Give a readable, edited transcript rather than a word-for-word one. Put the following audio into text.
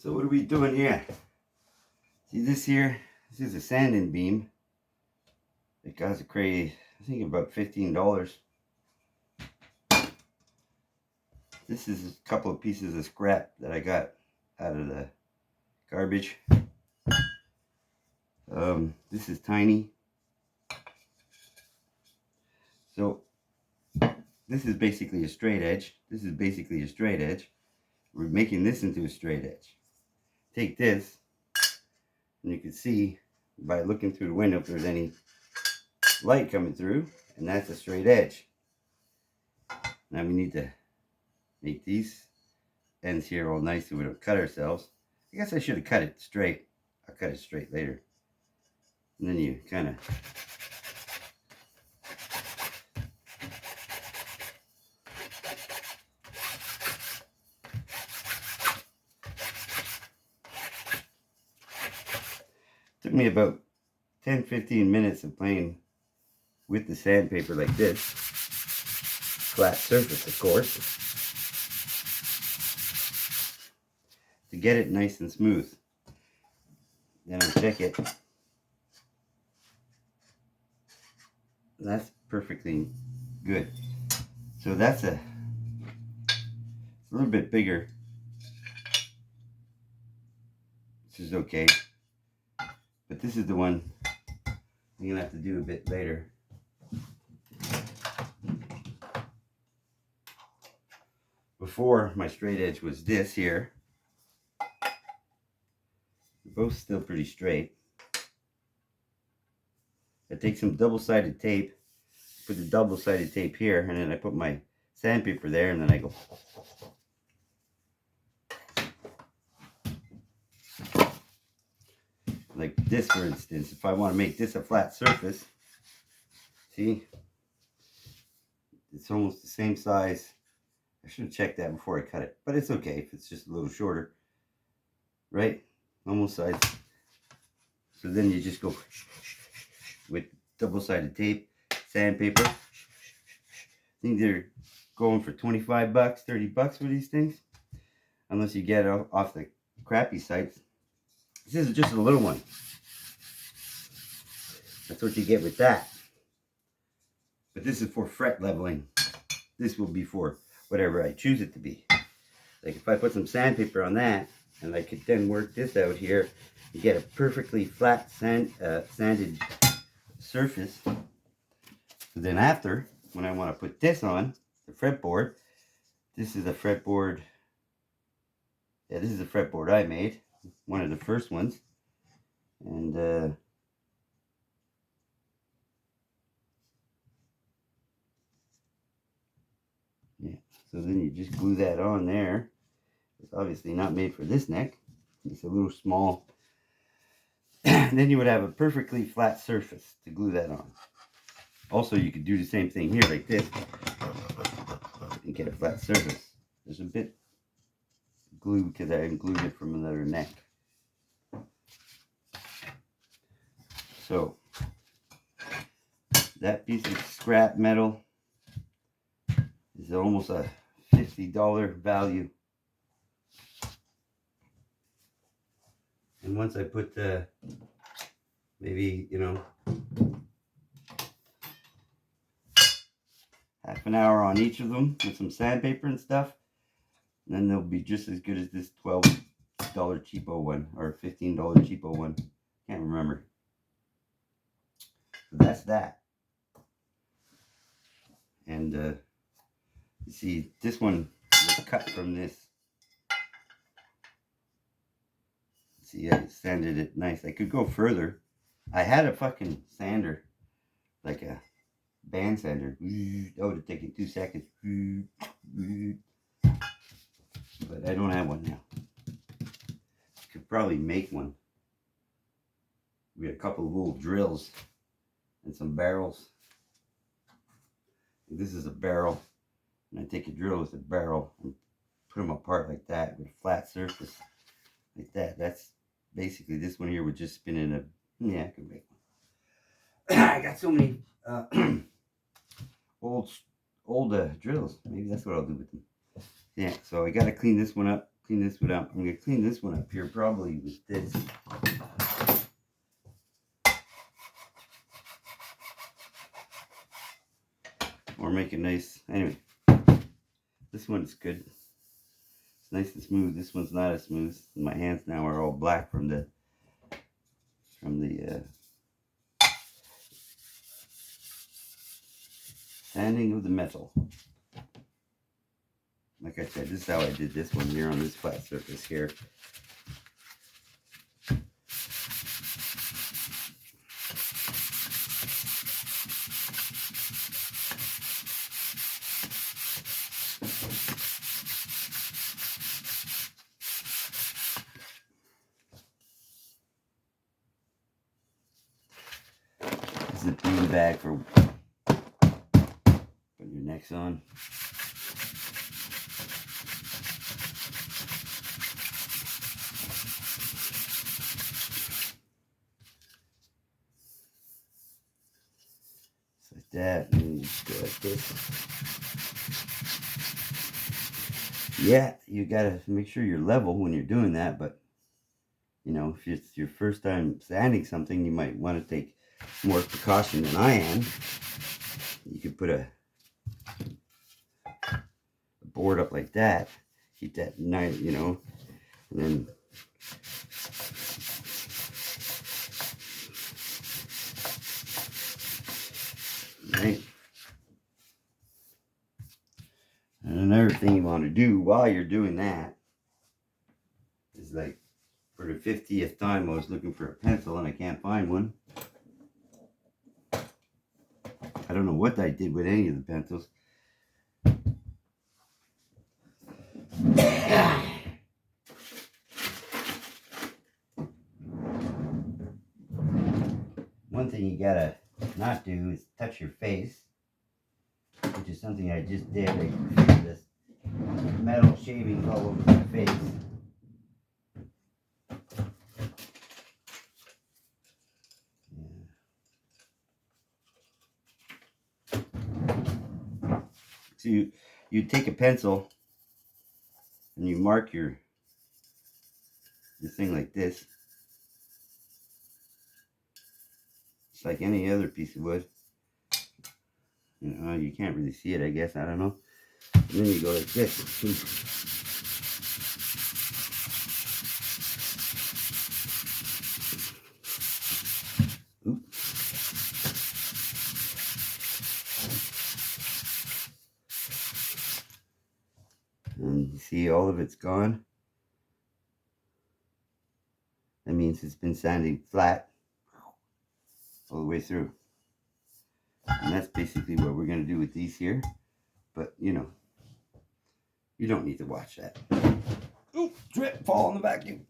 So what are we doing here? See this here? This is a sanding beam. It costs a crazy, I think about $15. This is a couple of pieces of scrap that I got out of the garbage. This is tiny. So this is basically a straight edge. This is basically a straight edge. We're making this into a straight edge. Take this, and you can see by looking through the window if there's any light coming through, and that's a straight edge. Now we need to make these ends here all nice so we don't cut ourselves. I guess I should have cut it straight. I'll cut it straight later. And then you kind of took me about 10-15 minutes of playing with the sandpaper like this. Flat surface, of course, to get it nice and smooth. Then I check it. That's perfectly good. So that's a little bit bigger. This is okay. But this is the one I'm gonna have to do a bit later. Before, my straight edge was this here. They're both still pretty straight. I take some double-sided tape, put the double-sided tape here, and then I put my sandpaper there, and then I go. Like this, for instance, if I want to make this a flat surface, see, it's almost the same size. I should have checked that before I cut it, but it's okay if it's just a little shorter, right? Almost size. So then you just go with double-sided tape, sandpaper. I think they're going for 25 bucks, 30 bucks for these things, unless you get it off the crappy sites. This is just a little one. That's what you get with that. But this is for fret leveling. This will be for whatever I choose it to be. Like if I put some sandpaper on that, and I could then work this out here, you get a perfectly flat sanded surface. So then after, when I want to put this on, the fretboard, this is a fretboard. Yeah, this is a fretboard I made. One of the first ones. And yeah, so then you just glue that on there. It's obviously not made for this neck. It's a little small. And then you would have a perfectly flat surface to glue that on. Also, you could do the same thing here like this and get a flat surface. There's a bit of glue because I glued it from another neck. So that piece of scrap metal is almost a $50 value. And once I put maybe, half an hour on each of them with some sandpaper and stuff, and then they'll be just as good as this $12 cheapo one or $15 cheapo one. Can't remember. So that's that. And you see, this one was cut from this. See, I sanded it nice. I could go further. I had a fucking sander, like a band sander. That would have taken 2 seconds. But I don't have one now. Could probably make one. We had a couple of little drills and some barrels. This is a barrel. And I take a drill with a barrel and put them apart like that with a flat surface. Like that. That's basically this one here would just spin in a. Yeah, I could make one. I got so many old drills. Maybe that's what I'll do with them. Yeah, so I got to clean this one up clean this one up. I'm going to clean this one up here probably with this. Or make it nice. Anyway, this one's good. It's nice and smooth. This one's not as smooth. My hands now are all black from the sanding of the metal. Like I said, this is how I did this one here on this flat surface here. This is a bean bag for putting your necks on. Like that, and just go like this. Yeah, you gotta make sure you're level when you're doing that, but you know, if it's your first time sanding something, you might want to take more precaution than I am. You could put a board up like that, keep that nice, you know, and then right. And another thing you want to do while you're doing that is, like, for the 50th time I was looking for a pencil and I can't find one. I don't know what I did with any of the pencils. One thing you gotta not do is touch your face, which is something I just did. I feel this metal shavings all over my face. Yeah. So you take a pencil and you mark this thing like this. It's like any other piece of wood. You know, you can't really see it, I guess. I don't know. And then you go like this. Oops. And you see all of it's gone. That means it's been sanding flat all the way through. And that's basically what we're going to do with these here. But, you know, you don't need to watch that. Ooh, drip, fall in the vacuum.